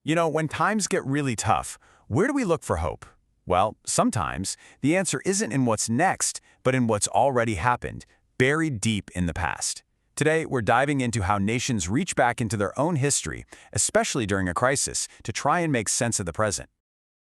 When times get really tough, where do we look for hope? Well, sometimes the answer isn't in what's next, but in what's already happened, buried deep in the past. Today, we're diving into how nations reach back into their own history, especially during a crisis, to try and make sense of the present.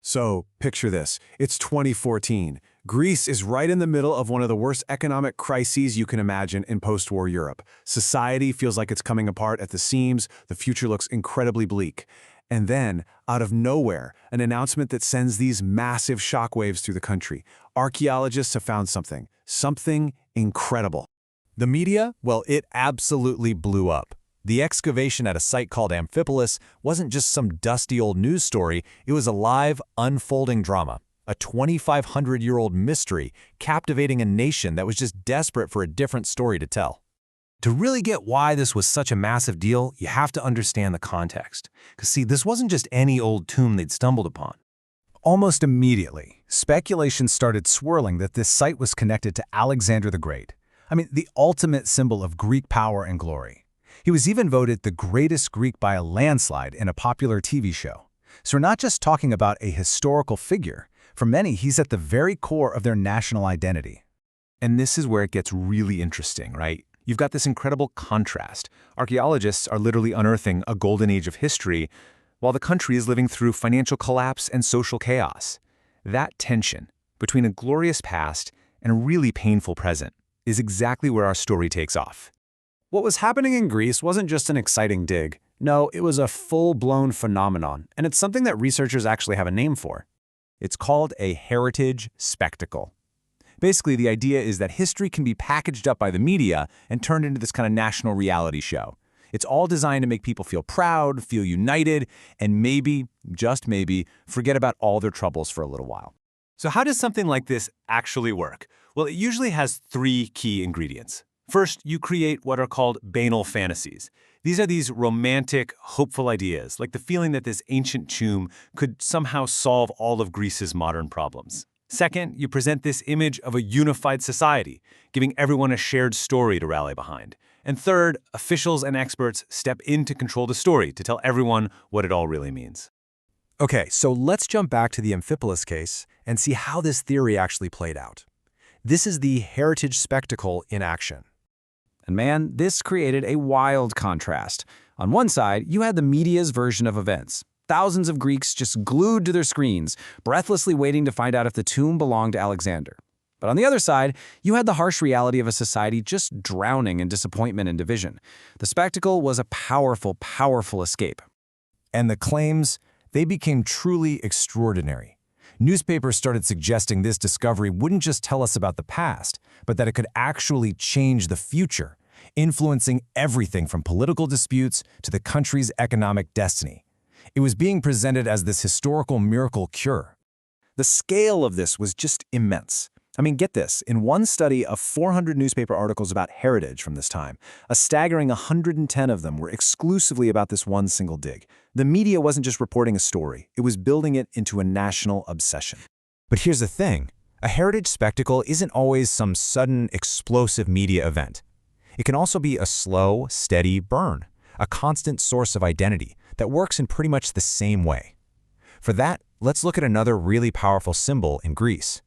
So, picture this. It's 2014. Greece is right in the middle of one of the worst economic crises you can imagine in post-war Europe. Society feels like it's coming apart at the seams, the future looks incredibly bleak. And then, out of nowhere, an announcement that sends these massive shockwaves through the country. Archaeologists have found something incredible. The media? Well, it absolutely blew up. The excavation at a site called Amphipolis wasn't just some dusty old news story, it was a live, unfolding drama. A 2,500-year-old mystery captivating a nation that was just desperate for a different story to tell. To really get why this was such a massive deal, you have to understand the context. Because see, this wasn't just any old tomb they'd stumbled upon. Almost immediately, speculation started swirling that this site was connected to Alexander the Great. The ultimate symbol of Greek power and glory. He was even voted the greatest Greek by a landslide in a popular TV show. So we're not just talking about a historical figure. For many, he's at the very core of their national identity. And this is where it gets really interesting, right? You've got this incredible contrast. Archaeologists are literally unearthing a golden age of history, while the country is living through financial collapse and social chaos. That tension between a glorious past and a really painful present is exactly where our story takes off. What was happening in Greece wasn't just an exciting dig. No, it was a full-blown phenomenon, and it's something that researchers actually have a name for. It's called a heritage spectacle. Basically, the idea is that history can be packaged up by the media and turned into this kind of national reality show. It's all designed to make people feel proud, feel united, and maybe, just maybe, forget about all their troubles for a little while. So how does something like this actually work? Well, it usually has three key ingredients. First, you create what are called banal fantasies. These are these romantic, hopeful ideas, like the feeling that this ancient tomb could somehow solve all of Greece's modern problems. Second, you present this image of a unified society, giving everyone a shared story to rally behind. And third, officials and experts step in to control the story, to tell everyone what it all really means. Okay, so let's jump back to the Amphipolis case and see how this theory actually played out. This is the heritage spectacle in action. And man, this created a wild contrast. On one side, you had the media's version of events. Thousands of Greeks just glued to their screens, breathlessly waiting to find out if the tomb belonged to Alexander. But on the other side, you had the harsh reality of a society just drowning in disappointment and division. The spectacle was a powerful, powerful escape. And the claims, they became truly extraordinary. Newspapers started suggesting this discovery wouldn't just tell us about the past, but that it could actually change the future, influencing everything from political disputes to the country's economic destiny. It was being presented as this historical miracle cure. The scale of this was just immense. Get this, in one study of 400 newspaper articles about heritage from this time, a staggering 110 of them were exclusively about this one single dig. The media wasn't just reporting a story, it was building it into a national obsession. But here's the thing, a heritage spectacle isn't always some sudden, explosive media event. It can also be a slow, steady burn, a constant source of identity that works in pretty much the same way. For that, let's look at another really powerful symbol in Greece.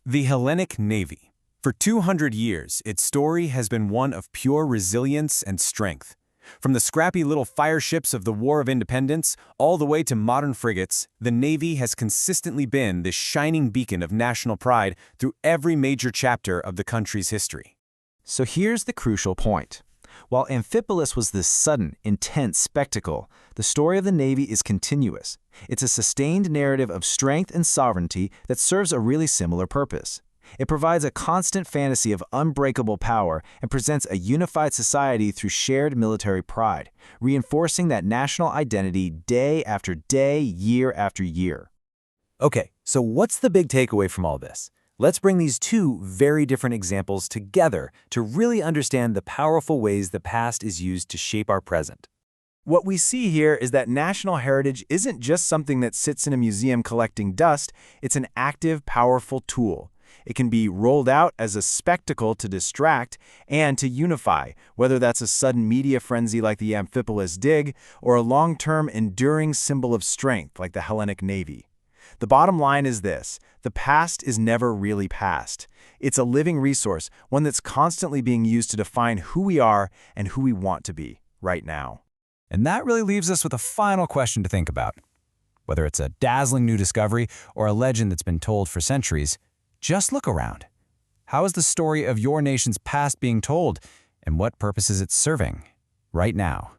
The Hellenic Navy. For 200 years, its story has been one of pure resilience and strength. From the scrappy little fire ships of the War of Independence all the way to modern frigates, the Navy has consistently been this shining beacon of national pride through every major chapter of the country's history. So here's the crucial point. While Amphipolis was this sudden, intense spectacle, the story of the Navy is continuous. It's a sustained narrative of strength and sovereignty that serves a really similar purpose. It provides a constant fantasy of unbreakable power and presents a unified society through shared military pride, reinforcing that national identity day after day, year after year. Okay, so what's the big takeaway from all this? Let's bring these two very different examples together to really understand the powerful ways the past is used to shape our present. What we see here is that national heritage isn't just something that sits in a museum collecting dust, it's an active, powerful tool. It can be rolled out as a spectacle to distract and to unify, whether that's a sudden media frenzy like the Amphipolis dig or a long-term enduring symbol of strength like the Hellenic Navy. The bottom line is this: the past is never really past. It's a living resource, one that's constantly being used to define who we are and who we want to be right now. And that really leaves us with a final question to think about. Whether it's a dazzling new discovery or a legend that's been told for centuries, just look around. How is the story of your nation's past being told, and what purpose is it serving right now?